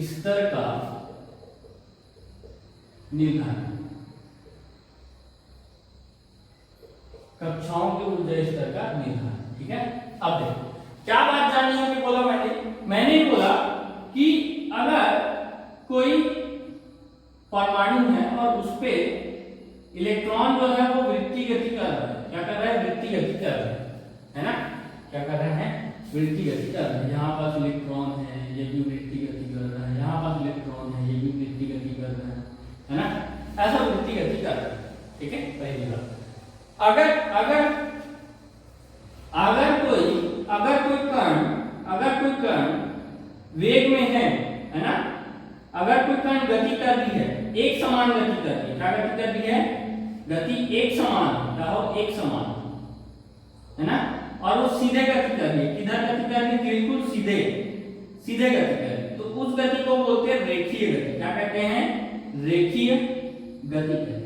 स्तर का निर्धारण, कक्षाओं के ऊर्जा स्तर का निर्धारण, ठीक है। अब देखो क्या बात जाननी है कि बोला मैंने बोला कि अगर कोई परमाणु है और उस पे इलेक्ट्रॉन जो है वो वृत्तीय गति कर रहा है, क्या कर रहा है, वृत्तीय गति कर रहा है ना, क्या कर रहे हैं, वृत्तीय गति कर रहे हैं। यहाँ पास इलेक्ट्रॉन है, ये भी वृत्तीय गति कर रहा है, यहाँ पास इलेक्ट्रॉन है, ये भी वृत्तीय गति कर रहा है ना, ऐसा वृत्तीय गति कर रहा है, ठीक है। पहली बात, अगर कोई कण वेग में है ना, अगर कोई कण गति कर रही है, एक समान गति कर रही है, क्या गति कर रही है, गति एक समान, क्या हो, एक समान है ना, और वो सीधे गति कर रही है, किधर गति कर रही है, बिल्कुल सीधे सीधे गति कर रही है, तो उस गति को बोलते हैं रेखीय गति। क्या कहते हैं, रेखीय गति कहते हैं,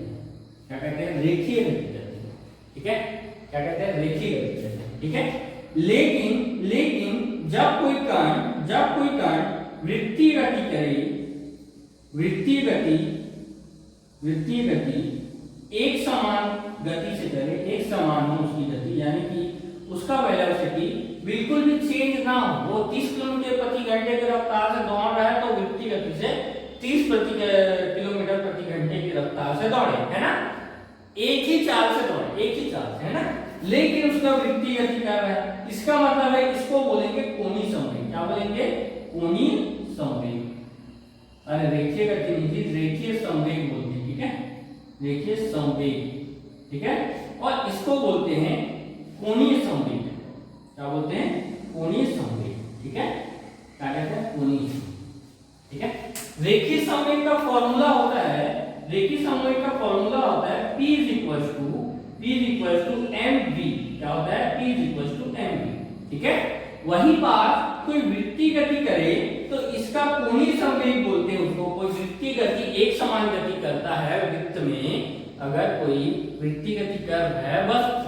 क्या कहते हैं, रेखीय गति कहते हैं, ठीक है, क्या कहते हैं, रेखीय गति कहते हैं, ठीक है। लेकिन जब कोई कण वृत्तीय गति करे, वृत्तीय गति एक समान गति से करे, एक समान हो उसकी गति, यानी कि उसका वेलोसिटी बिल्कुल भी चेंज ना हो, वो 30 किलोमीटर प्रति घंटे की रफ्तार से दौड़ रहा है तो वृत्तीय गति से 30 किलोमीटर प्रति घंटे की रफ्तार से दौड़े, है ना, एक ही चाल से दौड़े, एक ही चाल से, है ना, लेकिन उसका वृत्तीय गति कर रहा है, इसका मतलब है इसको बोलेंगे कोणीय संवेग। क्या बोलेंगे, कोणीय संवेग। अरे रेखीय गति नहीं, रेखीय संवेग बोलते हैं, ठीक है, रेखीय संवेग, ठीक है, और इसको बोलते हैं कोणीय संवेग। क्या बोलते हैं, कोणीय संवेग, ठीक है, क्या कहते हैं, कोणीय संवेग, ठीक है। रेखीय संवेग का फॉर्मूला होता है, रेखीय संवेग का फॉर्मूला होता है P = mv। क्या होता है, P = mv, ठीक है। वही बात कोई वृत्तीय गति करे तो इसका कोणीय संवेग बोलते हैं उसको। कोई वृत्तीय गति एक समान गति करता है वृत्त में, अगर कोई वृत्तीय गति कर रहा है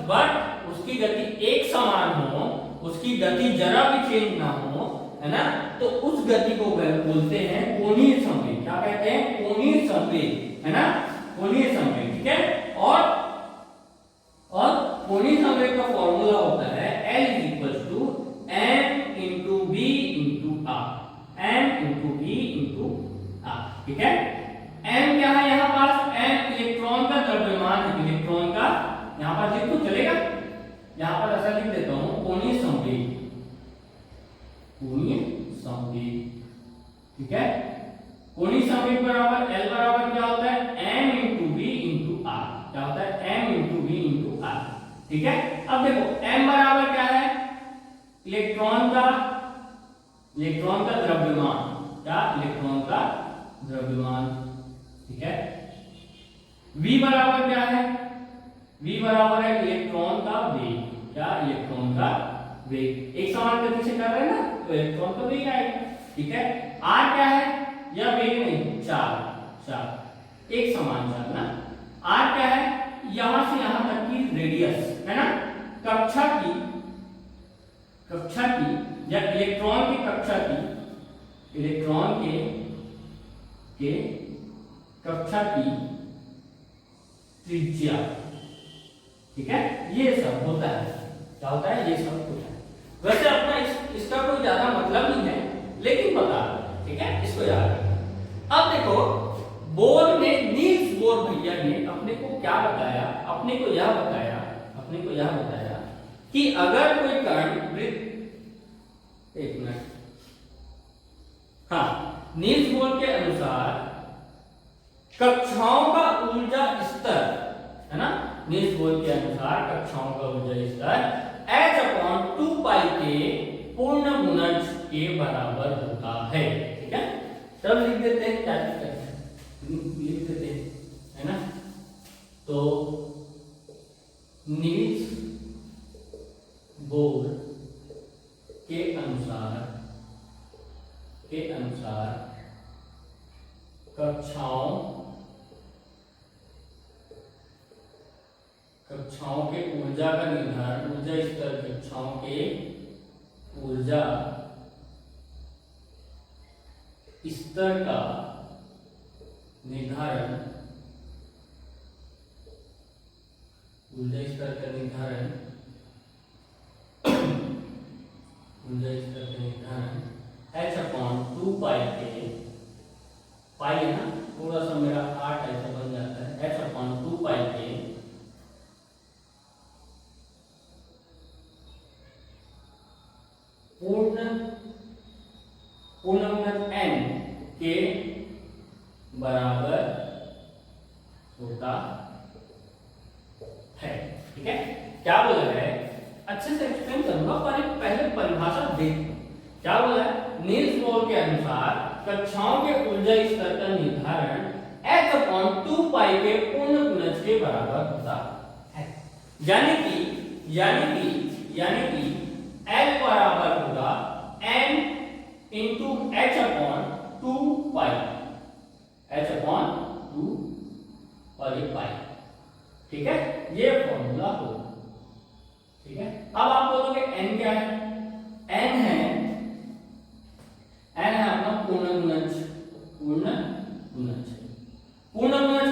बट उसकी गति एक समान हो, उसकी गति जरा भी चेंज ना हो, है ना, तो उस गति को बोलते हैं कोणीय संवेग। क्या कहते हैं, कोणीय संवेग, है ना, कोणीय संवेग, ठीक है। और कोणीय संवेग का फॉर्मूला होता है L = m × v × r, m × v × r, ठीक है। m क्या है, यहाँ पास m इलेक्ट्रॉन का द्रव्यमान है, इलेक्ट्रॉन का, यहाँ पर लिख तो चलेगा, यहाँ पर ऐसा लिख देता हूँ, कोणीय संवेग, कोणीय संवेग, ठीक है। कोणीय संवेग बराबर L बराबर क्या होता है, m × v × r, क्या होता है, m × v × r, ठीक है। अब देखो m बराबर क्या है, इलेक्ट्रॉन का द्रव्यमान, क्या, इलेक्ट्रॉन का द्रव्यमान, ठीक है। v बराबर क्या है, v बराबर है इलेक्ट्रॉन का वेग, क्या, इलेक्ट्रॉन का वेग, एक समान गति से कर रहे हैं ना, तो इलेक्ट्रॉन का वेग आएगा, ठीक है। r क्या है, यह वेग नहीं, चार्ज, एक समान चार्ज ना। r क्या है, यहां से यहां तक की रेडियस, है ना, कक्षा की या इलेक्ट्रॉन की कक्षा की, इलेक्ट्रॉन के कक्षा की त्रिज्या, ठीक है, ये सब होता है, क्या होता है, ये सब होता है। वैसे अपना इसका कोई ज्यादा मतलब नहीं है, लेकिन बता, ठीक है, इसको याद रखना। अब देखो बोर ने, नील्स बोर भैया ने अपने को क्या बताया, अपने को यह बताया कि अगर कोई कण वृत्त, एक मिनट, हाँ, नील्स बोर के अनुसार कक्षाओं का ऊर्जा स्तर, है ना, नील्स बोर के अनुसार कक्षाओं का ऊर्जा स्तर h/2π के पूर्ण गुणज के बराबर होता है, ठीक है। तब लिख देते हैं, क्या लिख देते हैं, है ना, तो नील्स बोर के अनुसार कक्षाओं के ऊर्जा का निर्धारण, ऊर्जा स्तर, कक्षाओं के ऊर्जा स्तर का निर्धारण, ऊर्जा स्तर का निर्धारण h/2 पाई है ना, थोड़ा सा मेरा 8 ऐसा बन जाता है, h/2 के पूर्ण गुणज n के बराबर होता है। ठीक है, क्या बोला है, अच्छे से एक्सप्लेन करूंगा पर एक पहले परिभाषा देख। क्या बोला है, नील्स बोर के अनुसार कक्षाओं के ऊर्जा स्तर का निर्धारण h/2 के पूर्ण गुणज के बराबर होता है। यानी कि L बराबर होगा n इंटू h/2 और ये पाई। ठीक है, ये फॉर्मूला होगा। ठीक है, अब आप बोलोगे n क्या है, n है अपना पूर्ण गुणज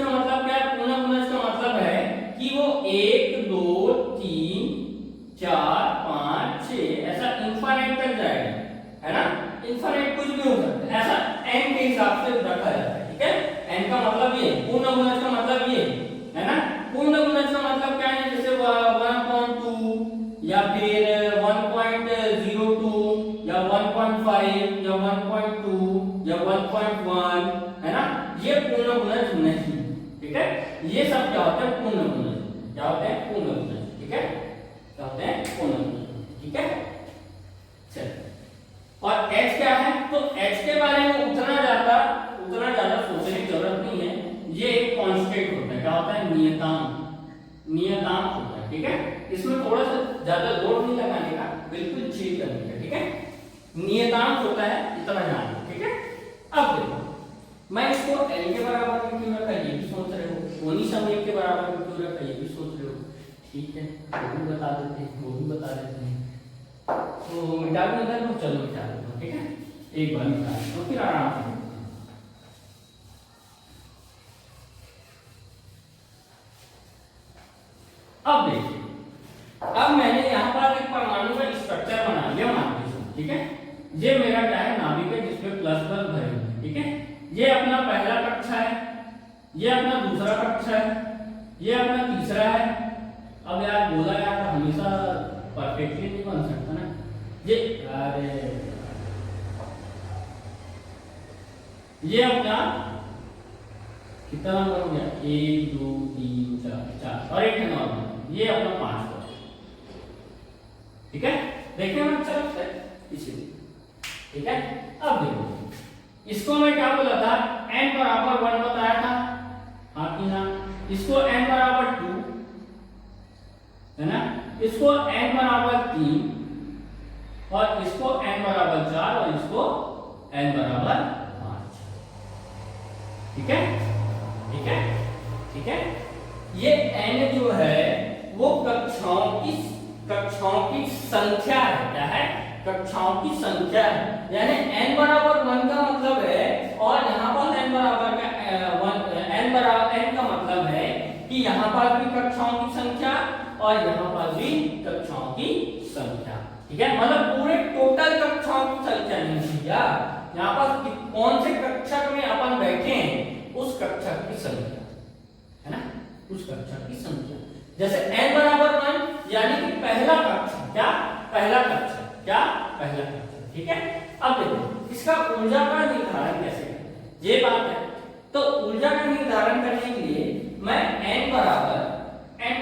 का मतलब क्या है, पूर्ण गुणज का मतलब है कि वो 1 2 3 4 5 6 ऐसा इनफाइनाइट तक जाएगा, है ना, इनफाइनाइट कुछ भी हो सकता है, ऐसा n के हिसाब से रखा जाता है। ठीक है, n का मतलब ये, पूर्ण गुणज का मतलब ये है ना। पूर्ण गुणज का मतलब क्या है, जैसे 1.2 या फिर 1.02 या 1.5 या 1.2 या 1.1, है ना, ये पूर्ण गुणज नहीं। ठीक है, ये सब क्या होते हैं, पूर्ण गुणज। क्या होते हैं, पूर्ण गुणज। ठीक है, क्या होते हैं, पूर्ण गुणज। ठीक है, चलिए, और h क्या है, तो h के बारे में उतना ज्यादा सोचने की जरूरत नहीं है। ये एक कांस्टेंट होता है, क्या होता है, नियतांक होता है। ठीक है, इसमें थोड़ा सा ज्यादा जोर नहीं लगाने का, बिल्कुल चिल करने का। ठीक है, नियतांक होता है, इतना जान लो। ठीक है, अब देखो, मैं इसको l के बराबर में क्यों रखा, ये भी सोच रहे हो, कोनी समय के बराबर में क्यों रखा, ये भी सोच रहे हो। ठीक है, वो भी बता देते हैं। तो मिटा भी देता हूं, चलो मिटा देता हूं। ठीक है, एक बार मिटा दो फिर आराम से। अब देखिए, अब मैंने यहाँ पर एक परमाणु का स्ट्रक्चर बना लिया, मान लीजिए। ठीक है, ये मेरा क्या है, नाभिक है जिसमें प्लस प्लस भरे हुए हैं। ठीक है, ये अपना पहला कक्षा है, ये अपना दूसरा कक्षा है, ये अपना तीसरा है। अब यार बोला यार हमेशा परफेक्टली नहीं बन सकता ना ये, अरे ये अपना कितना नंबर हो गया, 1 2 3 4 और एक है नॉर्मल, ये अपना 5 हो। ठीक है, देखने में अच्छा लगता है इसीलिए। ठीक है, अब देखो, इसको मैं क्या बोला था, n बराबर 1 बताया था, हाँ कि ना, इसको n बराबर 2 है ना, इसको n बराबर 3 और इसको n बराबर 4 और इसको n बराबर 5। ठीक है, ठीक है, ठीक है, ये n जो है वो कक्षाओं की संख्या है। क्या है, कक्षाओं की संख्या है। यानी n बराबर 1 का मतलब है, और यहाँ पर n बराबर का n का मतलब है कि यहाँ पर भी कक्षाओं की संख्या और यहाँ पर भी कक्षाओं की संख्या। ठीक है, मतलब पूरे टोटल कक्षाओं की संख्या नहीं भैया, यहाँ पर कौन से कक्षा में अपन बैठे हैं उस कक्षा की संख्या, है ना, उस कक्षा की संख्या। जैसे n बराबर 1 यानी कि पहला कक्षा, क्या, पहला कक्षा, क्या, पहला कक्षा। ठीक है, अब देखो इसका ऊर्जा का निर्धारण कैसे करें, ये बात है। तो ऊर्जा का निर्धारण करने के लिए मैं n बराबर 1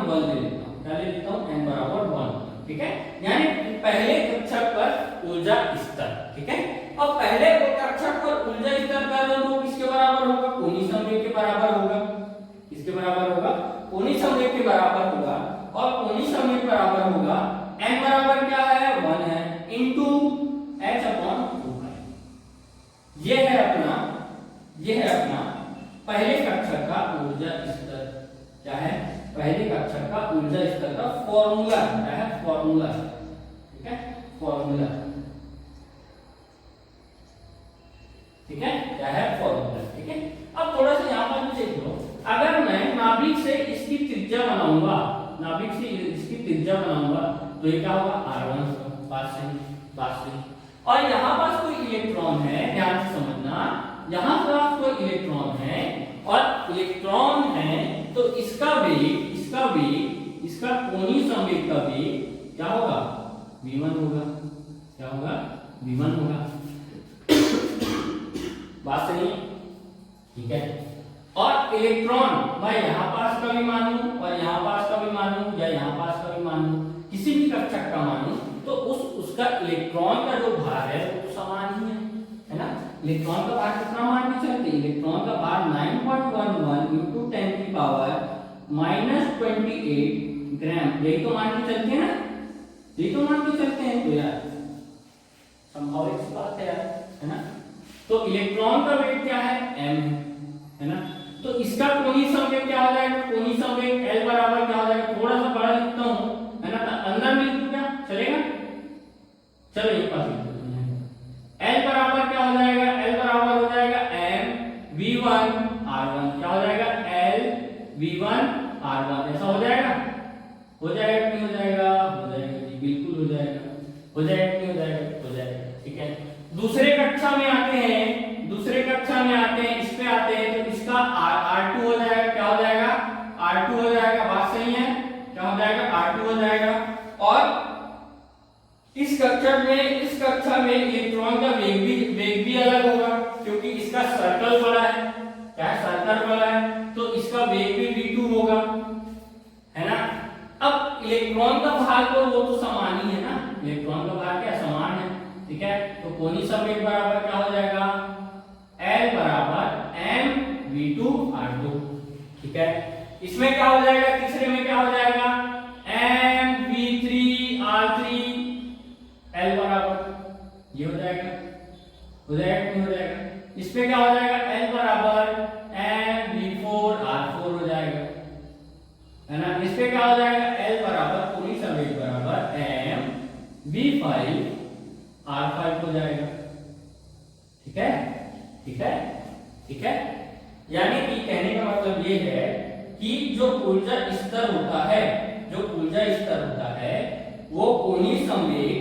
ले लेता हूं। क्या ले लेता हूं, n बराबर 1। ठीक है, यानी पहले कक्षा पर ऊर्जा स्तर। ठीक है, और पहले कक्षा पर ऊर्जा स्तर का जो किसके बराबर होगा, कोणीय संवेग के बराबर होगा। किसके बराबर होगा, कोणीय संवेग के बराबर होगा, और कोणीय संवेग बराबर होगा n बराबर क्या है, 1 है, इंटू h/2। ये है अपना पहले कक्षा का ऊर्जा स्तर। क्या है, पहले कक्षा का ऊर्जा स्तर का फॉर्मूला। क्या है, फॉर्मूला। ठीक है, फॉर्मूला। ठीक है, क्या है, फॉर्मूला। ठीक है, अब थोड़ा सा यहाँ पर देख लो, अगर मैं नाभिक से इसकी त्रिज्या बनाऊंगा, तो ये क्या होगा, r1 बात सही। और यहाँ पास कोई इलेक्ट्रॉन है, ध्यान से समझना, यहाँ पास कोई इलेक्ट्रॉन है और इलेक्ट्रॉन है तो इसका कोणीय संवेग का वेग क्या होगा? v1 होगा। क्या होगा? v1 होगा। बात सही है? ठीक है। और इलेक्ट्रॉन मैं यहाँ पास का भी मानूं और यहाँ पास का भी मानूं या यहाँ पास का भी मानूं, किसी भी कक्षक का मानूं, तो उसका इलेक्ट्रॉन का जो भार है वो तो समान ही है ना? इलेक्ट्रॉन का भार कितना मान के चलते? इलेक्ट्रॉन का भार 9.11 into 10 की पावर -28 ग्राम, यही तो मान के चलते हैं ना? यही तो मान के चलते हैं। तो यार संभावित सी बात है यार, है ना? तो इलेक्ट्रॉन का वेग क्या है? m है ना? तो इसका कोणीय संवेग क्या हो जाएगा? कोणीय संवेग L बराबर क्या हो जाएगा? थोड़ा सा बड़ा लिखता हूं, है ना? तो अंदर में लिखूं क्या? चलेगा? चलो एक पास लिख देते हैं। L बराबर क्या हो जाएगा? L बराबर हो जाएगा m v1 r1। क्या हो जाएगा? L v1 r1 ऐसा हो जाएगा? हो जाएगा कि नहीं हो जाएगा? हो जाएगा जी, बिल्कुल हो जाएगा। हो जाएगा कि नहीं हो जाएगा? हो जाएगा। ठीक है। दूसरे कक्षा में आते हैं, इस पे आते हैं, तो इसका R2 हो जाएगा। क्या हो जाएगा? R2 हो जाएगा। बात सही है? क्या हो जाएगा? R2 हो जाएगा। और इस कक्षा में इलेक्ट्रॉन का वेग भी अलग होगा, क्योंकि इसका सर्कल बड़ा है। क्या सर्कल बड़ा है तो इसका वेग भी v2 होगा, है ना? अब इलेक्ट्रॉन का भार तो वो तो समान ही है ना, इलेक्ट्रॉन का भार क्या समान है। ठीक है। तो कोणीय संवेग बराबर क्या हो जाएगा? L बराबर m v2 r2। ठीक है। इसमें क्या हो जाएगा? तीसरे में क्या हो जाएगा? m v3 r3 L बराबर ये हो जाएगा। हो जाएगा कि नहीं हो जाएगा? इस पे क्या हो जाएगा? L बराबर m v4 r4 हो जाएगा, है ना? इस पे क्या हो जाएगा? L बराबर कोणीय संवेग बराबर m v5 r5 हो जाएगा। ठीक है? ठीक है? ठीक है। यानी कि कहने का मतलब ये है कि जो ऊर्जा स्तर होता है वो कोणीय संवेग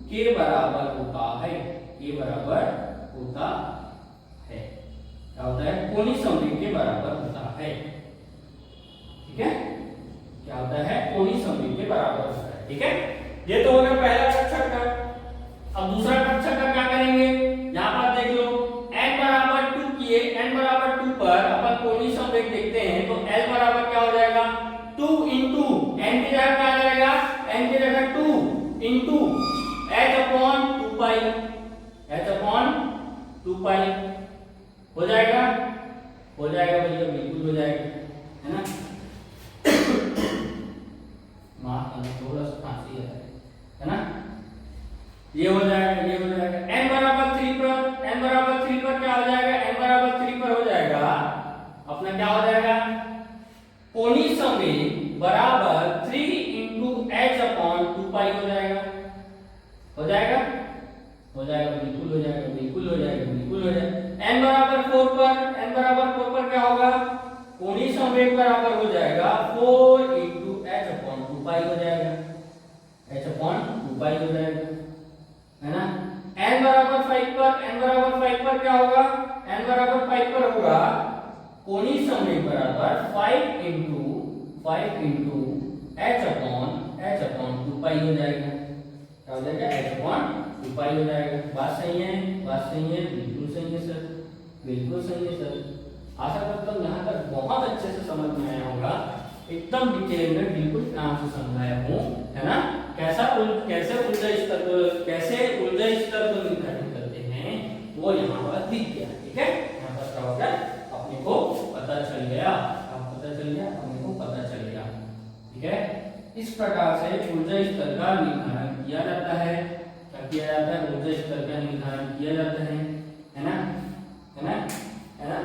के बराबर होता है। के बराबर होता है। क्या होता है? कोणीय संवेग के बराबर होता है। ठीक है। क्या होता है? कोणीय संवेग के बराबर होता है। ठीक है। ये तो हो गया पहला कक्षक का। अब दूसरा कक्षक का क्या करेंगे? यहाँ पर देख लो, n बराबर 2 किए, n बराबर 2 पर अपन कोणीय संवेग देखते हैं, तो L बराबर क्या हो जाएगा? 2 into n की जगह क्या आ जाएगा? n की जगह 2 into h upon 2 pi हो जाएगा? हो जाएगा भैया, बिल्कुल हो जाएगा, है ना? माफ करना, थोड़ा सा खांसी है ना? ये हो जाएगा, ये हो जाएगा। n बराबर 3 पर क्या हो जाएगा? n बराबर 3 पर हो जाएगा अपना क्या हो जाएगा? कोणीय संवेग बराबर 3 into h upon 2 pi हो जाएगा। हो जाएगा? हो जाएगा, बिल्कुल हो जाएगा, बिल्कुल हो जाएगा, बिल्कुल हो जाएगा। n बराबर 4 पर क्या होगा? कोणीय संवेग बराबर हो जाएगा 4 into h upon 2 pi हो जाएगा। h upon 2 pi हो जाएगा, है ना? n बराबर 5 पर क्या होगा? n बराबर 5 पर होगा कोणीय संवेग बराबर 5 into h upon 2 pi हो जाएगा। क्या हो जाएगा? h upon 2 pi हो जाएगा। बात सही है? बात सही है, बिल्कुल सही है सर, बिल्कुल सही है सर। आशा करता हूँ यहाँ तक बहुत अच्छे से समझ में आया होगा, एकदम डिटेल में बिल्कुल ध्यान से समझाया हूँ, है ना? कैसे ऊर्जा स्तर को निर्धारित करते हैं वो यहाँ पर दिख गया। ठीक है। यहाँ पर क्या हो गया? अपने को पता चल गया, अपने को पता चल गया। ठीक है। इस प्रकार से ऊर्जा स्तर का निर्धारण किया जाता है। क्या किया जाता है? ऊर्जा स्तर का निर्धारण किया जाता है ना? है ना? है ना?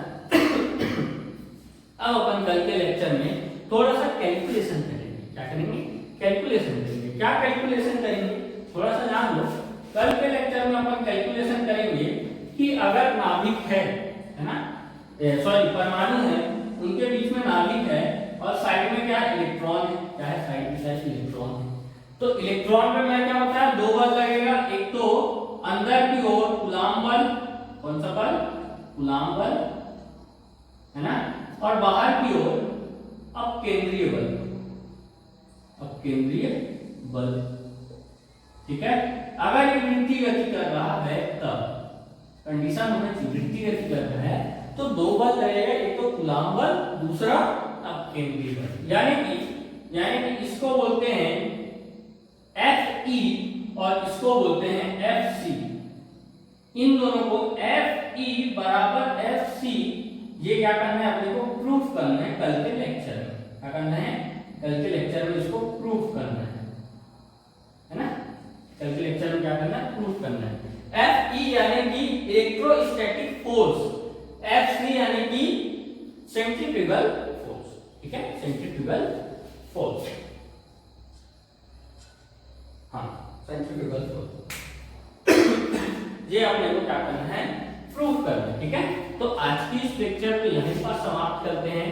अब अपन कल के लेक्चर में थोड़ा सा कैलकुलेशन करेंगे। क्या करेंगे? कैलकुलेशन करेंगे। क्या कैलकुलेशन करेंगे? थोड़ा सा जान लो। कल के लेक्चर में अपन कैलकुलेशन करेंगे कि अगर नाभिक है ना, सॉरी परमाणु है, उनके बीच में नाभिक है और साइड में क्या है? इलेक्ट्रॉन है। क्या है? साइड में इलेक्ट्रॉन है। तो इलेक्ट्रॉन पे मैं क्या होता है, दो बल लगेगा, एक तो अंदर की ओर कूलम्ब बल, कौन सा बल, कूलम्ब बल, है ना, और बाहर की ओर अपकेंद्रीय बल, अपकेंद्रीय बल, ठीक है। अगर ये वृत्तीय गति कर रहा है तब कंडीशन होना चाहिए, वृत्तीय गति कर रहा है तो दो बल लगेगा, एक तो कूलम्ब बल, दूसरा अपकेंद्रीय बल, यानी कि इसको बोलते हैं Fe और इसको बोलते हैं Fc। इन दोनों को Fe बराबर Fc, ये क्या करना है अपने को, प्रूफ करना है कल के लेक्चर में। क्या करना है, कल के लेक्चर में इसको प्रूफ करना है ना, कल के लेक्चर में क्या करना है, प्रूफ करना है। Fe यानी कि इलेक्ट्रोस्टैटिक फोर्स, Fc यानी कि सेंट्रीफ्यूगल फोर्स, ठीक है, सेंट्रीफ्यूगल फोर्स, हाँ सेंट्रीफ्यूगल फोर्स, ये अपने को क्या करना है, प्रूफ करना है, ठीक है। तो आज की इस लेक्चर को यहीं पर समाप्त करते हैं।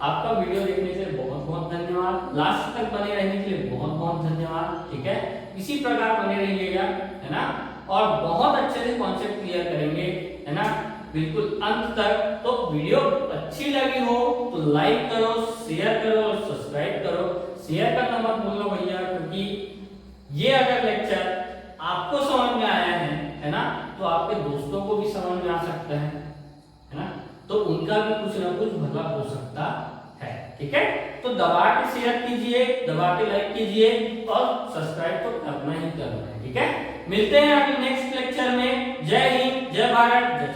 आपका वीडियो देखने के लिए बहुत बहुत धन्यवाद, लास्ट तक बने रहने के लिए बहुत बहुत धन्यवाद, ठीक है। इसी प्रकार बने रहिएगा, है ना, और बहुत अच्छे से कॉन्सेप्ट क्लियर करेंगे, है ना, बिल्कुल अंत तक। तो वीडियो अच्छी लगी हो तो लाइक करो, शेयर करो और सब्सक्राइब करो। शेयर करना मत भूलो भैया, क्योंकि ये अगर लेक्चर आपको समझ में आया है ना, तो आपके दोस्तों को भी समझ में आ सकता है ना, तो उनका भी कुछ ना कुछ भला हो सकता है, ठीक है। तो दबा के शेयर कीजिए, दबा के लाइक कीजिए और सब्सक्राइब तो करना ही करना है, ठीक है। मिलते हैं अगले नेक्स्ट लेक्चर में। जय हिंद, जय भारत, जय